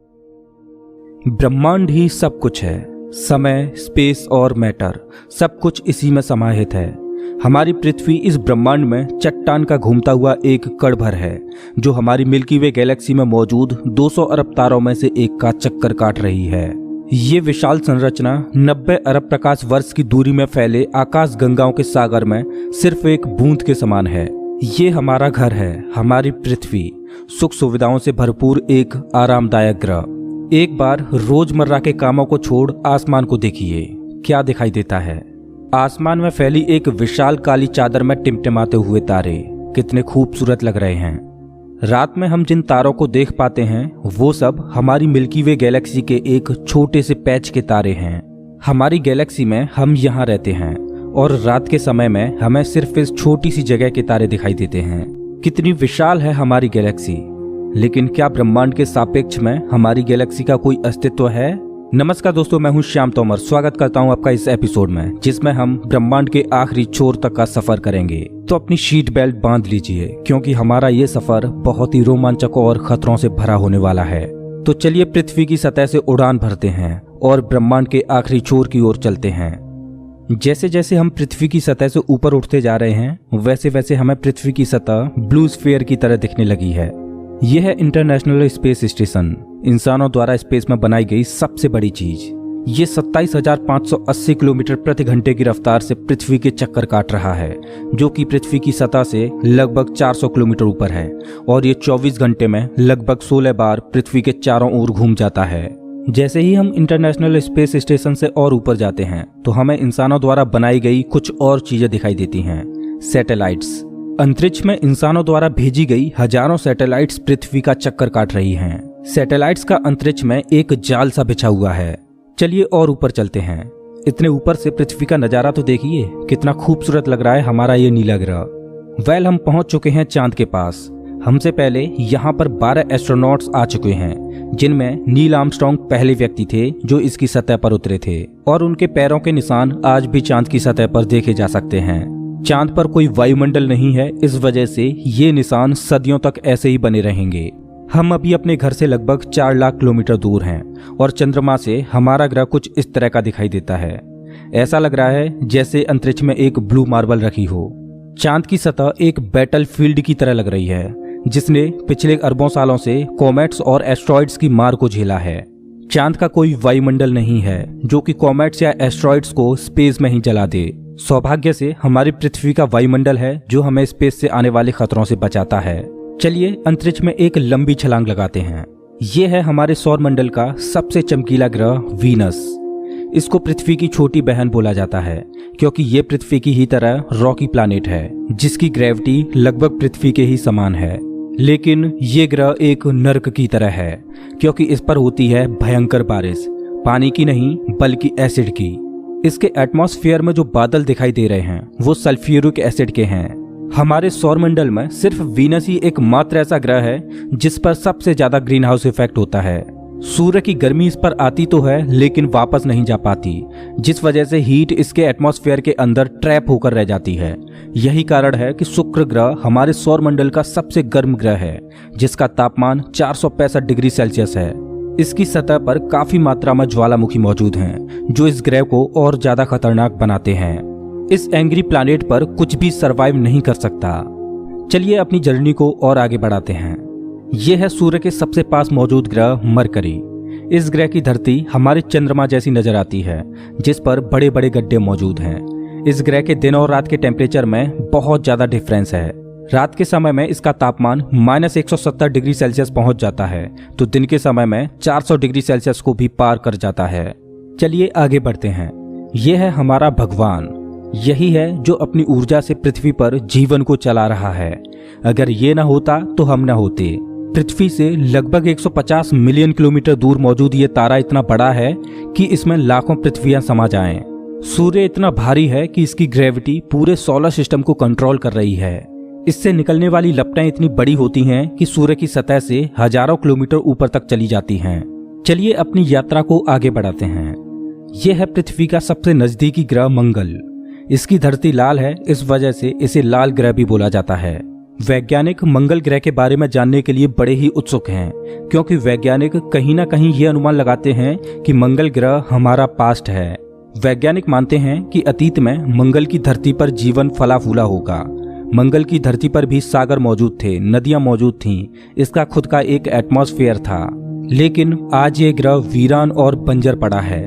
ब्रह्मांड ही सब कुछ है। समय, स्पेस और मैटर सब कुछ इसी में समाहित है। हमारी पृथ्वी इस ब्रह्मांड में चट्टान का घूमता हुआ एक कण भर है जो हमारी मिल्की वे गैलेक्सी में मौजूद 200 अरब तारों में से एक का चक्कर काट रही है। ये विशाल संरचना 90 अरब प्रकाश वर्ष की दूरी में फैले आकाश गंगाओं के सागर में सिर्फ एक बूंद के समान है। ये हमारा घर है, हमारी पृथ्वी, सुख सुविधाओं से भरपूर एक आरामदायक ग्रह। एक बार रोजमर्रा के कामों को छोड़ आसमान को देखिए, क्या दिखाई देता है। आसमान में फैली एक विशाल काली चादर में टिमटिमाते हुए तारे कितने खूबसूरत लग रहे हैं। रात में हम जिन तारों को देख पाते हैं वो सब हमारी मिल्की वे गैलेक्सी के एक छोटे से पैच के तारे हैं। हमारी गैलेक्सी में हम यहाँ रहते हैं और रात के समय में हमें सिर्फ इस छोटी सी जगह के तारे दिखाई देते हैं। कितनी विशाल है हमारी गैलेक्सी, लेकिन क्या ब्रह्मांड के सापेक्ष में हमारी गैलेक्सी का कोई अस्तित्व है? नमस्कार दोस्तों, मैं हूं श्याम तोमर। स्वागत करता हूं आपका इस एपिसोड में जिसमें हम ब्रह्मांड के आखिरी छोर तक का सफर करेंगे। तो अपनी सीट बेल्ट बांध लीजिए क्योंकि हमारा ये सफर बहुत ही रोमांचक और खतरों से भरा होने वाला है। तो चलिए पृथ्वी की सतह से उड़ान भरते हैं और ब्रह्मांड के आखिरी छोर की ओर चलते हैं। जैसे जैसे हम पृथ्वी की सतह से ऊपर उठते जा रहे हैं वैसे वैसे हमें पृथ्वी की सतह ब्लू स्फीयर की तरह दिखने लगी है। यह है इंटरनेशनल स्पेस स्टेशन, इंसानों द्वारा स्पेस में बनाई गई सबसे बड़ी चीज। ये 27,580 किलोमीटर प्रति घंटे की रफ्तार से पृथ्वी के चक्कर काट रहा है, जो कि पृथ्वी की सतह से लगभग 400 किलोमीटर ऊपर है। और ये 24 घंटे में लगभग 16 बार पृथ्वी के चारों ओर घूम जाता है। जैसे ही हम इंटरनेशनल स्पेस स्टेशन से और ऊपर जाते हैं तो हमें इंसानों द्वारा बनाई गई कुछ और चीजें दिखाई देती हैं। सैटेलाइट्स। अंतरिक्ष में इंसानों द्वारा भेजी गई हजारों सैटेलाइट्स पृथ्वी का चक्कर काट रही हैं। सैटेलाइट्स का अंतरिक्ष में एक जाल सा बिछा हुआ है। चलिए और ऊपर चलते हैं। इतने ऊपर से पृथ्वी का नजारा तो देखिए, कितना खूबसूरत लग रहा है हमारा ये नीला ग्रह। हम पहुंच चुके हैं चांद के पास। हमसे पहले यहाँ पर 12 एस्ट्रोनॉट्स आ चुके हैं, जिनमें नील आर्मस्ट्रांग पहले व्यक्ति थे जो इसकी सतह पर उतरे थे, और उनके पैरों के निशान आज भी चांद की सतह पर देखे जा सकते हैं। चांद पर कोई वायुमंडल नहीं है, इस वजह से ये निशान सदियों तक ऐसे ही बने रहेंगे। हम अभी अपने घर से लगभग 4 लाख किलोमीटर दूर हैं और चंद्रमा से हमारा ग्रह कुछ इस तरह का दिखाई देता है। ऐसा लग रहा है जैसे अंतरिक्ष में एक ब्लू मार्बल रखी हो। चांद की सतह एक बैटल फील्ड की तरह लग रही है, जिसने पिछले अरबों सालों से कॉमेट्स और एस्ट्रॉइड्स की मार को झेला है। चांद का कोई वायुमंडल नहीं है जो कि कॉमेट्स या एस्ट्रॉइड्स को स्पेस में ही जला दे। सौभाग्य से हमारी पृथ्वी का वायुमंडल है जो हमें स्पेस से आने वाले खतरों से बचाता है। चलिए अंतरिक्ष में एक लंबी छलांग लगाते हैं। ये है हमारे सौर मंडल का सबसे चमकीला ग्रह वीनस। इसको पृथ्वी की छोटी बहन बोला जाता है क्योंकि ये पृथ्वी की ही तरह रॉकी प्लैनेट है, जिसकी ग्रेविटी लगभग पृथ्वी के ही समान है। लेकिन ये ग्रह एक नर्क की तरह है क्योंकि इस पर होती है भयंकर बारिश, पानी की नहीं बल्कि एसिड की। इसके एटमॉस्फेयर में जो बादल दिखाई दे रहे हैं वो सल्फ्यूरिक एसिड के हैं। हमारे सौरमंडल में सिर्फ वीनस ही एकमात्र ऐसा ग्रह है जिस पर सबसे ज्यादा ग्रीन हाउस इफेक्ट होता है। सूर्य की गर्मी इस पर आती तो है लेकिन वापस नहीं जा पाती, जिस वजह से हीट इसके एटमॉस्फेयर के अंदर ट्रैप होकर रह जाती है। यही कारण है कि शुक्र ग्रह हमारे सौरमंडल का सबसे गर्म ग्रह है, जिसका तापमान 465 डिग्री सेल्सियस है। इसकी सतह पर काफी मात्रा में ज्वालामुखी मौजूद हैं, जो इस ग्रह को और ज्यादा खतरनाक बनाते हैं। इस एंग्री प्लैनेट पर कुछ भी सरवाइव नहीं कर सकता। चलिए अपनी जर्नी को और आगे बढ़ाते हैं। यह है सूर्य के सबसे पास मौजूद ग्रह मरकरी। इस ग्रह की धरती हमारे चंद्रमा जैसी नजर आती है, जिस पर बड़े बड़े गड्ढे मौजूद हैं। इस ग्रह के दिन और रात के टेम्परेचर में बहुत ज्यादा डिफरेंस है। रात के समय में इसका तापमान -170 डिग्री सेल्सियस पहुंच जाता है, तो दिन के समय में 400 डिग्री सेल्सियस को भी पार कर जाता है। चलिए आगे बढ़ते हैं। यह है हमारा भगवान। यही है जो अपनी ऊर्जा से पृथ्वी पर जीवन को चला रहा है। अगर ये ना होता तो हम ना होते। पृथ्वी से लगभग 150 मिलियन किलोमीटर दूर मौजूद ये तारा इतना बड़ा है कि इसमें लाखों पृथ्वियां समा जाएं। सूर्य इतना भारी है कि इसकी ग्रेविटी पूरे सोलर सिस्टम को कंट्रोल कर रही है। इससे निकलने वाली लपटें इतनी बड़ी होती हैं कि सूर्य की सतह से हजारों किलोमीटर ऊपर तक चली जाती हैं। चलिए अपनी यात्रा को आगे बढ़ाते हैं। यह है पृथ्वी का सबसे नजदीकी ग्रह मंगल। इसकी धरती लाल है, इस वजह से इसे लाल ग्रह भी बोला जाता है। वैज्ञानिक मंगल ग्रह के बारे में जानने के लिए बड़े ही उत्सुक हैं, क्योंकि वैज्ञानिक कहीं ना कहीं ये अनुमान लगाते हैं कि मंगल ग्रह हमारा पास्ट है। वैज्ञानिक मानते हैं कि अतीत में मंगल की धरती पर जीवन फला फूला होगा। मंगल की धरती पर भी सागर मौजूद थे, नदियां मौजूद थीं, इसका खुद का एक एटमॉस्फेयर था। लेकिन आज ये ग्रह वीरान और बंजर पड़ा है।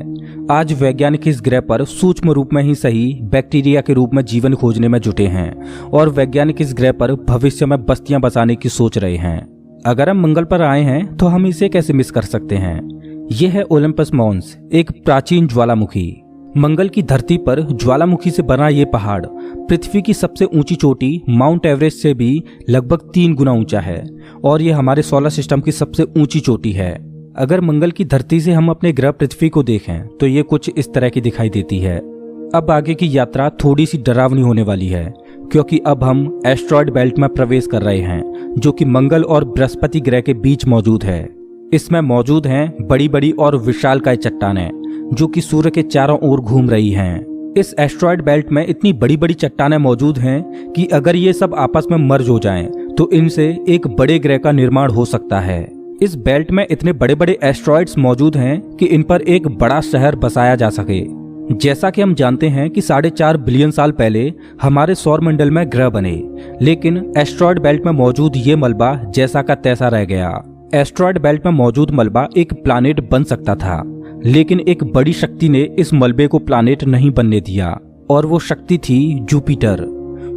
आज वैज्ञानिक इस ग्रह पर सूक्ष्म रूप में ही सही बैक्टीरिया के रूप में जीवन खोजने में जुटे हैं और वैज्ञानिक इस ग्रह पर भविष्य में बस्तियां बसाने की सोच रहे हैं। अगर हम मंगल पर आए हैं तो हम इसे कैसे मिस कर सकते हैं। यह है ओलंपस मॉन्स, एक प्राचीन ज्वालामुखी। मंगल की धरती पर ज्वालामुखी से बना ये पहाड़ पृथ्वी की सबसे ऊंची चोटी माउंट एवरेस्ट से भी लगभग 3 गुना ऊंचा है और ये हमारे सोलर सिस्टम की सबसे ऊंची चोटी है। अगर मंगल की धरती से हम अपने ग्रह पृथ्वी को देखें तो ये कुछ इस तरह की दिखाई देती है। अब आगे की यात्रा थोड़ी सी डरावनी होने वाली है, क्योंकि अब हम एस्ट्रॉयड बेल्ट में प्रवेश कर रहे हैं, जो कि मंगल और बृहस्पति ग्रह के बीच मौजूद है। इसमें मौजूद हैं बड़ी बड़ी और विशालकाय चट्टानें, जो कि सूर्य के चारों ओर घूम रही हैं। इस एस्ट्रॉयड बेल्ट में इतनी बड़ी बड़ी चट्टानें मौजूद हैं कि अगर ये सब आपस में मर्ज हो जाएं, तो इनसे एक बड़े ग्रह का निर्माण हो सकता है। इस बेल्ट में इतने बड़े बड़े एस्ट्रॉयड्स मौजूद हैं कि इन पर एक बड़ा शहर बसाया जा सके। जैसा कि हम जानते हैं कि 4.5 बिलियन साल पहले हमारे सौर मंडल में ग्रह बने, लेकिन एस्ट्रॉयड बेल्ट में मौजूद ये मलबा जैसा का तैसा रह गया। एस्ट्रॉयड बेल्ट में मौजूद मलबा एक प्लैनेट बन सकता था, लेकिन एक बड़ी शक्ति ने इस मलबे को प्लैनेट नहीं बनने दिया, और वो शक्ति थी जुपिटर।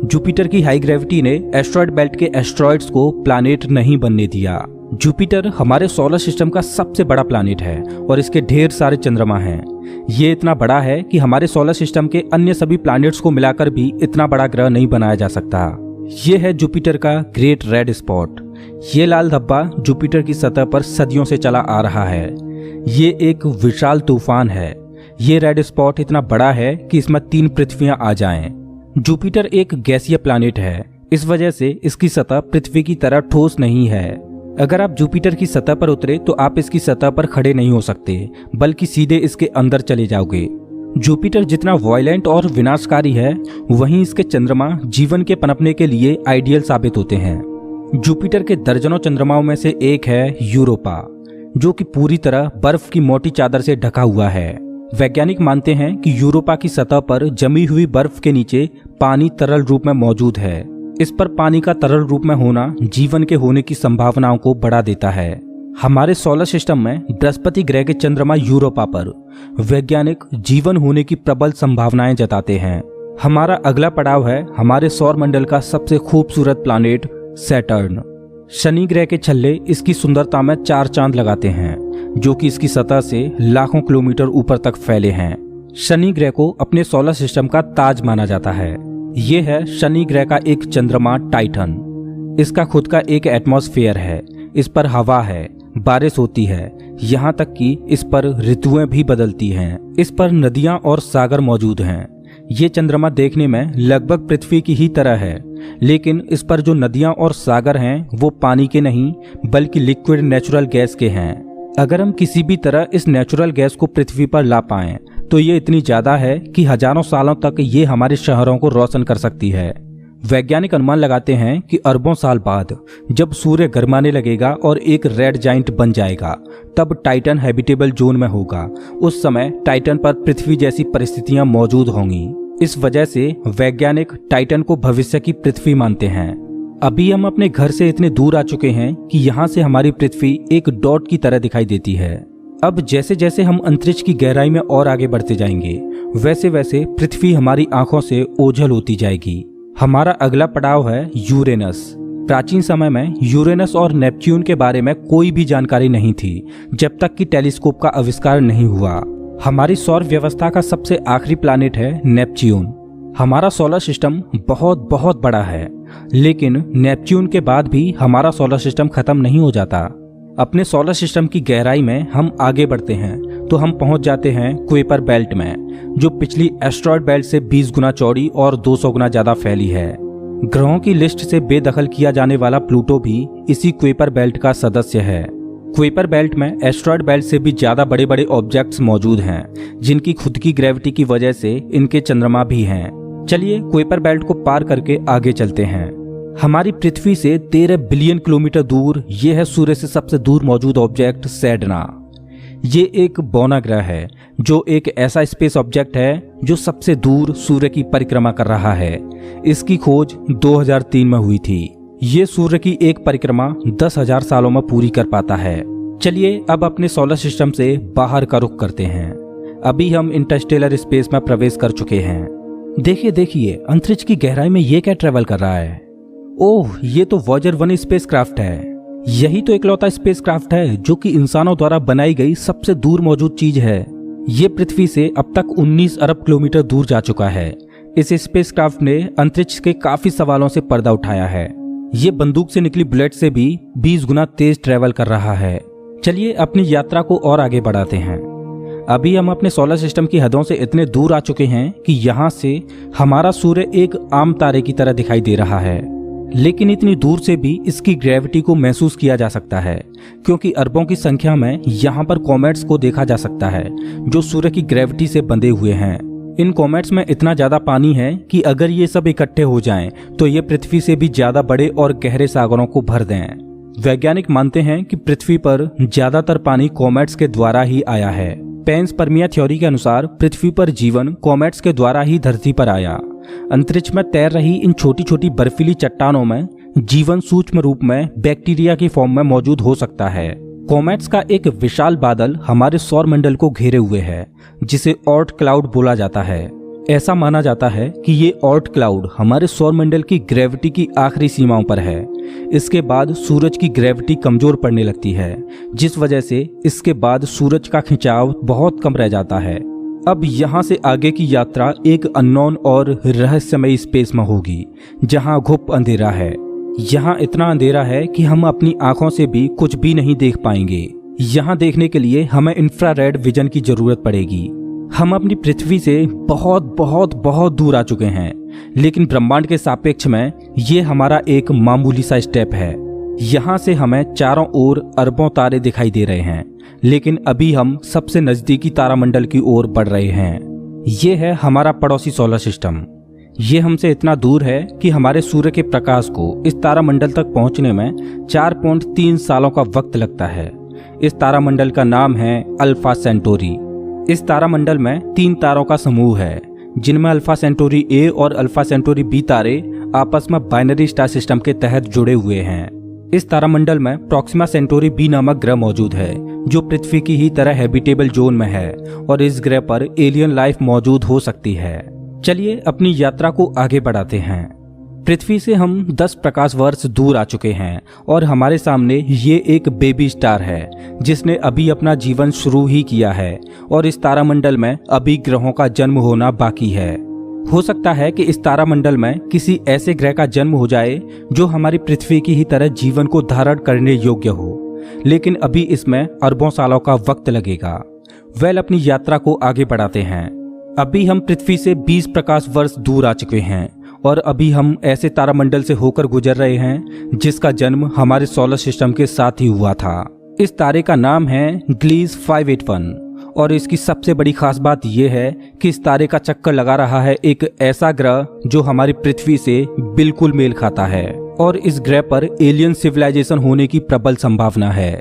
जुपिटर की हाई ग्रेविटी ने एस्ट्रॉयड बेल्ट के एस्ट्रॉयड्स को प्लैनेट नहीं बनने दिया। जुपिटर हमारे सोलर सिस्टम का सबसे बड़ा प्लैनेट है और इसके ढेर सारे चंद्रमा हैं। ये इतना बड़ा है कि हमारे सोलर सिस्टम के अन्य सभी प्लैनेट्स को मिलाकर भी इतना बड़ा ग्रह नहीं बनाया जा सकता। ये है जुपिटर का ग्रेट रेड स्पॉट। ये लाल धब्बा जुपिटर की सतह पर सदियों से चला आ रहा है। ये एक विशाल तूफान है। ये रेड स्पॉट इतना बड़ा है कि इसमें 3 पृथ्वियां आ जाएं। जुपिटर एक गैसीय प्लैनेट है, इस वजह से इसकी सतह पृथ्वी की तरह ठोस नहीं है। अगर आप जुपिटर की सतह पर उतरे तो आप इसकी सतह पर खड़े नहीं हो सकते, बल्कि सीधे इसके अंदर चले जाओगे। जुपिटर जितना वायलेंट और विनाशकारी है, वहीं इसके चंद्रमा जीवन के पनपने के लिए आइडियल साबित होते हैं। जुपिटर के दर्जनों चंद्रमाओं में से एक है यूरोपा, जो कि पूरी तरह बर्फ की मोटी चादर से ढका हुआ है। वैज्ञानिक मानते हैं कि यूरोपा की सतह पर जमी हुई बर्फ के नीचे पानी तरल रूप में मौजूद है। इस पर पानी का तरल रूप में होना जीवन के होने की संभावनाओं को बढ़ा देता है। हमारे सोलर सिस्टम में बृहस्पति ग्रह के चंद्रमा यूरोपा पर वैज्ञानिक जीवन होने की प्रबल संभावनाएं जताते हैं। हमारा अगला पड़ाव है हमारे सौर मंडल का सबसे खूबसूरत प्लैनेट सैटर्न। शनि ग्रह के छल्ले इसकी सुंदरता में 4 चांद लगाते हैं, जो कि इसकी सतह से लाखों किलोमीटर ऊपर तक फैले हैं। शनि ग्रह को अपने सोलर सिस्टम का ताज माना जाता है। ये है शनि ग्रह का एक चंद्रमा टाइटन। इसका खुद का एक एटमॉस्फेयर है, इस पर हवा है, बारिश होती है, यहाँ तक कि इस पर ऋतुएं भी बदलती हैं। इस पर नदियाँ और सागर मौजूद हैं। ये चंद्रमा देखने में लगभग पृथ्वी की ही तरह है, लेकिन इस पर जो नदियाँ और सागर हैं वो पानी के नहीं बल्कि लिक्विड नेचुरल गैस के हैं। अगर हम किसी भी तरह इस नेचुरल गैस को पृथ्वी पर ला पाएं तो ये इतनी ज्यादा है कि हजारों सालों तक ये हमारे शहरों को रोशन कर सकती है। वैज्ञानिक अनुमान लगाते हैं कि अरबों साल बाद जब सूर्य गर्माने लगेगा और एक रेड जाइंट बन जाएगा, तब टाइटन हैबिटेबल जोन में होगा। उस समय टाइटन पर पृथ्वी जैसी परिस्थितियां मौजूद होंगी। इस वजह से वैज्ञानिक टाइटन को भविष्य की पृथ्वी मानते हैं। अभी हम अपने घर से इतने दूर आ चुके हैं कि यहाँ से हमारी पृथ्वी एक डॉट की तरह दिखाई देती है। अब जैसे जैसे हम अंतरिक्ष की गहराई में और आगे बढ़ते जाएंगे, वैसे वैसे पृथ्वी हमारी आंखों से ओझल होती जाएगी। हमारा अगला पड़ाव है यूरेनस। प्राचीन समय में यूरेनस और नेपच्यून के बारे में कोई भी जानकारी नहीं थी, जब तक कि टेलीस्कोप का आविष्कार नहीं हुआ। हमारी सौर व्यवस्था का सबसे आखिरी प्लैनेट है नेपच्यून। हमारा सोलर सिस्टम बहुत बहुत बड़ा है, लेकिन नेपच्यून के बाद भी हमारा सोलर सिस्टम खत्म नहीं हो जाता। अपने सोलर सिस्टम की गहराई में हम आगे बढ़ते हैं तो हम पहुंच जाते हैं कुइपर बेल्ट में, जो पिछली एस्ट्रॉयड बेल्ट से 20 गुना चौड़ी और 200 गुना ज्यादा फैली है। ग्रहों की लिस्ट से बेदखल किया जाने वाला प्लूटो भी इसी कुइपर बेल्ट का सदस्य है। कुइपर बेल्ट में एस्ट्रॉयड बेल्ट से भी ज्यादा बड़े बड़े ऑब्जेक्ट्स मौजूद हैं, जिनकी खुद की ग्रेविटी की वजह से इनके चंद्रमा भी हैं। चलिए कुइपर बेल्ट को पार करके आगे चलते हैं। हमारी पृथ्वी से 13 बिलियन किलोमीटर दूर ये है सूर्य से सबसे दूर मौजूद ऑब्जेक्ट सेडना। ये एक बौना ग्रह है जो एक ऐसा स्पेस ऑब्जेक्ट है जो सबसे दूर सूर्य की परिक्रमा कर रहा है। इसकी खोज 2003 में हुई थी। ये सूर्य की एक परिक्रमा 10,000 सालों में पूरी कर पाता है। चलिए अब अपने सोलर सिस्टम से बाहर का रुख करते हैं। अभी हम इंटरस्टेलर स्पेस में प्रवेश कर चुके हैं। देखिए देखिए, अंतरिक्ष की गहराई में ये क्या ट्रेवल कर रहा है। ओह, ये तो वॉयेजर 1 स्पेसक्राफ्ट है। यही तो इकलौता स्पेसक्राफ्ट है जो कि इंसानों द्वारा बनाई गई सबसे दूर मौजूद चीज है। ये पृथ्वी से अब तक 19 अरब किलोमीटर दूर जा चुका है। इस स्पेसक्राफ्ट ने अंतरिक्ष के काफी सवालों से पर्दा उठाया है। ये बंदूक से निकली बुलेट से भी 20 गुना तेज ट्रेवल कर रहा है। चलिए अपनी यात्रा को और आगे बढ़ाते हैं। अभी हम अपने सोलर सिस्टम की हदों से इतने दूर आ चुके हैं कि यहाँ से हमारा सूर्य एक आम तारे की तरह दिखाई दे रहा है, लेकिन इतनी दूर से भी इसकी ग्रेविटी को महसूस किया जा सकता है, क्योंकि अरबों की संख्या में यहाँ पर कॉमेट्स को देखा जा सकता है जो सूर्य की ग्रेविटी से बंधे हुए हैं। इन कॉमेट्स में इतना ज्यादा पानी है कि अगर ये सब इकट्ठे हो जाएं, तो ये पृथ्वी से भी ज्यादा बड़े और गहरे सागरों को भर दें। वैज्ञानिक मानते हैं कि पृथ्वी पर ज्यादातर पानी कॉमेट्स के द्वारा ही आया है। पेंसपर्मिया थ्योरी के अनुसार पृथ्वी पर जीवन कॉमेट्स के द्वारा ही धरती पर आया। अंतरिक्ष में तैर रही इन छोटी छोटी बर्फीली चट्टानों में जीवन सूक्ष्म रूप में बैक्टीरिया की फॉर्म में मौजूद हो सकता है। कॉमेट्स का एक विशाल बादल हमारे सौर मंडल को घेरे हुए है, जिसे ऑर्ट क्लाउड बोला जाता है। ऐसा माना जाता है कि ये ऑर्ट क्लाउड हमारे सौर मंडल की ग्रेविटी की आखिरी सीमाओं पर है। इसके बाद सूरज की ग्रेविटी कमजोर पड़ने लगती है, जिस वजह से इसके बाद सूरज का खिंचाव बहुत कम रह जाता है। अब यहाँ से आगे की यात्रा एक अननोन और रहस्यमयी स्पेस में होगी, जहाँ घुप अंधेरा है। यहाँ इतना अंधेरा है कि हम अपनी आंखों से भी कुछ भी नहीं देख पाएंगे। यहाँ देखने के लिए हमें इंफ्रारेड विजन की जरूरत पड़ेगी। हम अपनी पृथ्वी से बहुत बहुत बहुत दूर आ चुके हैं, लेकिन ब्रह्मांड के सापेक्ष में ये हमारा एक मामूली सा स्टेप है। यहाँ से हमें चारों ओर अरबों तारे दिखाई दे रहे हैं, लेकिन अभी हम सबसे नजदीकी तारामंडल की ओर बढ़ रहे हैं। ये है हमारा पड़ोसी सोलर सिस्टम। ये हमसे इतना दूर है कि हमारे सूर्य के प्रकाश को इस तारामंडल तक पहुंचने में 4.3 सालों का वक्त लगता है। इस तारामंडल का नाम है अल्फा सेंटोरी। इस तारामंडल में 3 तारों का समूह है, जिनमें अल्फा सेंटोरी ए और अल्फा सेंटोरी बी तारे आपस में बाइनरी स्टार सिस्टम के तहत जुड़े हुए हैं। इस तारामंडल में प्रॉक्सिमा सेंटोरी बी नामक ग्रह मौजूद है, जो पृथ्वी की ही तरह हैबिटेबल जोन में है और इस ग्रह पर एलियन लाइफ मौजूद हो सकती है। चलिए अपनी यात्रा को आगे बढ़ाते हैं। पृथ्वी से हम 10 प्रकाश वर्ष दूर आ चुके हैं और हमारे सामने ये एक बेबी स्टार है, जिसने अभी अपना जीवन शुरू ही किया है और इस तारामंडल में अभी ग्रहों का जन्म होना बाकी है। हो सकता है कि इस तारामंडल में किसी ऐसे ग्रह का जन्म हो जाए जो हमारी पृथ्वी की ही तरह जीवन को धारण करने योग्य हो, लेकिन अभी इसमें अरबों सालों का वक्त लगेगा। अपनी यात्रा को आगे बढ़ाते हैं। अभी हम पृथ्वी से 20 प्रकाश वर्ष दूर आ चुके हैं और अभी हम ऐसे तारामंडल से होकर गुजर रहे हैं जिसका जन्म हमारे सोलर सिस्टम के साथ ही हुआ था। इस तारे का नाम है ग्लीज 581 और इसकी सबसे बड़ी खास बात यह है कि इस तारे का चक्कर लगा रहा है एक ऐसा ग्रह जो हमारी पृथ्वी से बिल्कुल मेल खाता है और इस ग्रह पर एलियन सिविलाइजेशन होने की प्रबल संभावना है।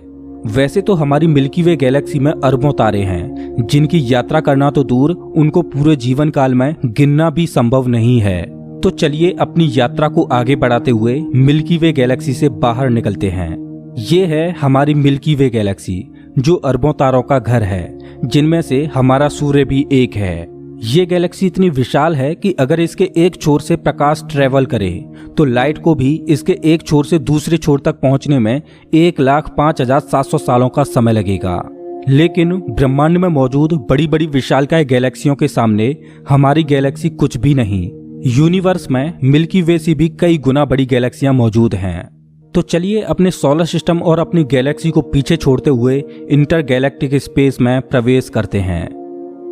वैसे तो हमारी मिल्की वे गैलेक्सी में अरबों तारे हैं, जिनकी यात्रा करना तो दूर, उनको पूरे जीवन काल में गिनना भी संभव नहीं है। तो चलिए अपनी यात्रा को आगे बढ़ाते हुए मिल्की वे गैलेक्सी से बाहर निकलते हैं। ये है हमारी मिल्की वे गैलेक्सी, जो अरबों तारों का घर है, जिनमें से हमारा सूर्य भी एक है। ये गैलेक्सी इतनी विशाल है कि अगर इसके एक छोर से प्रकाश ट्रेवल करे तो लाइट को भी इसके एक छोर से दूसरे छोर तक पहुंचने में 1,05,700 सालों का समय लगेगा। लेकिन ब्रह्मांड में मौजूद बड़ी बड़ी विशालकाय गैलेक्सियों के सामने हमारी गैलेक्सी कुछ भी नहीं। यूनिवर्स में मिल्की वे से भी कई गुना बड़ी गैलेक्सियां मौजूद हैं। तो चलिए अपने सोलर सिस्टम और अपनी गैलेक्सी को पीछे छोड़ते हुए इंटर गैलेक्टिक स्पेस में प्रवेश करते हैं।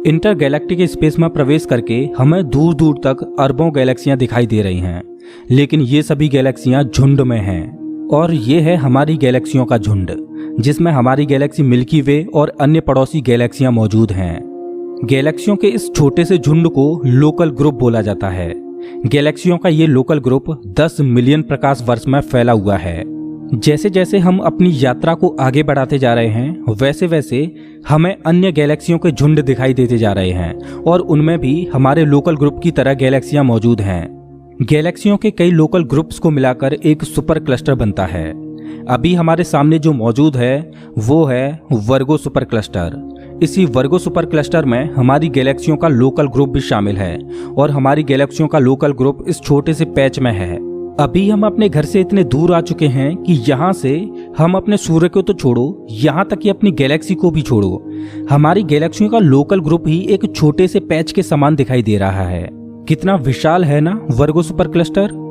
इंटर गैलेक्टिक स्पेस में प्रवेश करके हमें दूर दूर तक अरबों गैलेक्सियां दिखाई दे रही हैं, लेकिन ये सभी गैलेक्सियां झुंड में हैं और ये है हमारी गैलेक्सियों का झुंड, जिसमें हमारी गैलेक्सी मिल्की वे और अन्य पड़ोसी गैलेक्सियां मौजूद हैं। गैलेक्सियों के इस छोटे से झुंड को लोकल ग्रुप बोला जाता है। गैलेक्सियों का ये लोकल ग्रुप 10 मिलियन प्रकाश वर्ष में फैला हुआ है। जैसे जैसे हम अपनी यात्रा को आगे बढ़ाते जा रहे हैं वैसे वैसे हमें अन्य गैलेक्सियों के झुंड दिखाई देते जा रहे हैं और उनमें भी हमारे लोकल ग्रुप की तरह गैलेक्सियां मौजूद हैं। गैलेक्सियों के कई लोकल ग्रुप्स को मिलाकर एक सुपर क्लस्टर बनता है। अभी हमारे सामने जो मौजूद है वो है वर्गो सुपर क्लस्टर। इसी वर्गो सुपर क्लस्टर में हमारी गैलेक्सियों का लोकल ग्रुप भी शामिल है और हमारी गैलेक्सियों का लोकल ग्रुप इस छोटे से पैच में है। अभी हम अपने घर से इतने दूर आ चुके हैं कि यहाँ से हम अपने सूर्य को तो छोड़ो, यहाँ तक कि अपनी गैलेक्सी को भी छोड़ो, हमारी गैलेक्सियों का लोकल ग्रुप ही एक छोटे से पैच के समान दिखाई दे रहा है। कितना विशाल है ना वर्गो सुपर क्लस्टर।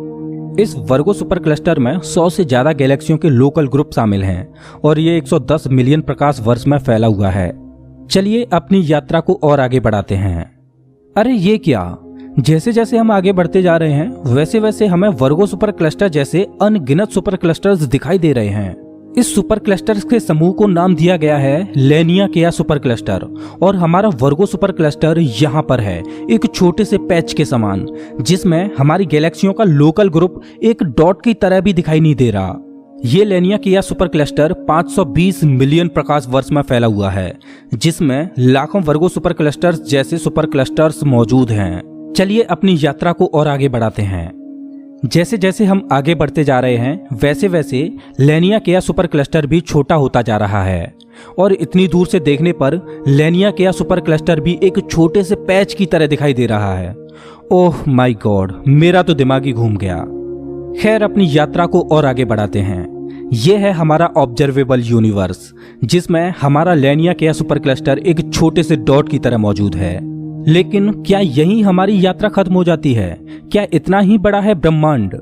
इस वर्गो सुपर क्लस्टर में 100 से ज्यादा गैलेक्सियों के लोकल ग्रुप शामिल हैं और ये 110 मिलियन प्रकाश वर्ष में फैला हुआ है। चलिए अपनी यात्रा को और आगे बढ़ाते हैं। अरे ये क्या, जैसे जैसे हम आगे बढ़ते जा रहे हैं वैसे वैसे हमें वर्गो सुपर क्लस्टर जैसे अनगिनत सुपर क्लस्टर्स दिखाई दे रहे हैं। इस सुपर क्लस्टर्स के समूह को नाम दिया गया है लेनियाकेया सुपर क्लस्टर और हमारा वर्गो सुपर क्लस्टर यहाँ पर है एक छोटे से पैच के समान, जिसमें हमारी गैलेक्सियों का लोकल ग्रुप एक डॉट की तरह भी दिखाई नहीं दे रहा। ये लेनियाकेया सुपर क्लस्टर 520 मिलियन प्रकाश वर्ष में फैला हुआ है, जिसमें लाखों वर्गो सुपर क्लस्टर्स जैसे सुपर क्लस्टर्स मौजूद हैं। चलिए अपनी यात्रा को और आगे बढ़ाते हैं। जैसे जैसे हम आगे बढ़ते जा रहे हैं वैसे वैसे लेनियाकेया सुपर क्लस्टर भी छोटा होता जा रहा है और इतनी दूर से देखने पर लेनियाकेया सुपर क्लस्टर भी एक छोटे से पैच की तरह दिखाई दे रहा है। ओह माय गॉड, मेरा तो दिमाग ही घूम गया। खैर अपनी यात्रा को और आगे बढ़ाते हैं। यह है हमारा ऑब्जर्वेबल यूनिवर्स, जिसमें हमारा लेनियाकेया सुपर क्लस्टर एक छोटे से डॉट की तरह मौजूद है। लेकिन क्या यही हमारी यात्रा खत्म हो जाती है? क्या इतना ही बड़ा है ब्रह्मांड?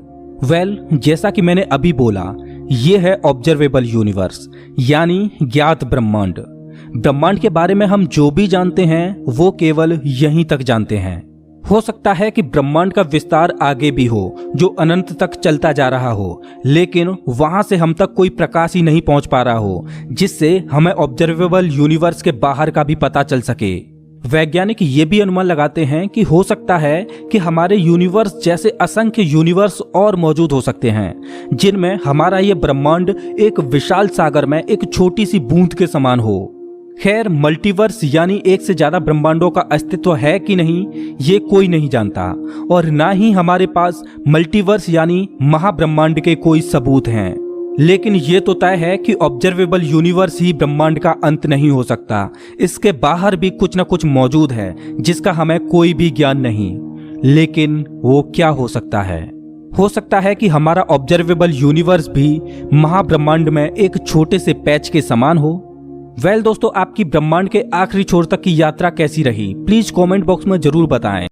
जैसा कि मैंने अभी बोला, ये है ऑब्जर्वेबल यूनिवर्स यानी ज्ञात ब्रह्मांड। ब्रह्मांड के बारे में हम जो भी जानते हैं वो केवल यहीं तक जानते हैं। हो सकता है कि ब्रह्मांड का विस्तार आगे भी हो जो अनंत तक चलता जा रहा हो, लेकिन वहां से हम तक कोई प्रकाश ही नहीं पहुंच पा रहा हो जिससे हमें ऑब्जर्वेबल यूनिवर्स के बाहर का भी पता चल सके। वैज्ञानिक ये भी अनुमान लगाते हैं कि हो सकता है कि हमारे यूनिवर्स जैसे असंख्य यूनिवर्स और मौजूद हो सकते हैं जिनमें हमारा ये ब्रह्मांड एक विशाल सागर में एक छोटी सी बूंद के समान हो। खैर मल्टीवर्स यानी एक से ज्यादा ब्रह्मांडों का अस्तित्व है कि नहीं ये कोई नहीं जानता और ना ही हमारे पास मल्टीवर्स यानी महाब्रह्मांड के कोई सबूत हैं। लेकिन ये तो तय है कि ऑब्जर्वेबल यूनिवर्स ही ब्रह्मांड का अंत नहीं हो सकता, इसके बाहर भी कुछ न कुछ मौजूद है जिसका हमें कोई भी ज्ञान नहीं। लेकिन वो क्या हो सकता है? हो सकता है कि हमारा ऑब्जर्वेबल यूनिवर्स भी महाब्रह्मांड में एक छोटे से पैच के समान हो। दोस्तों, आपकी ब्रह्मांड के आखिरी छोर तक की यात्रा कैसी रही? प्लीज कमेंट बॉक्स में जरूर बताएं।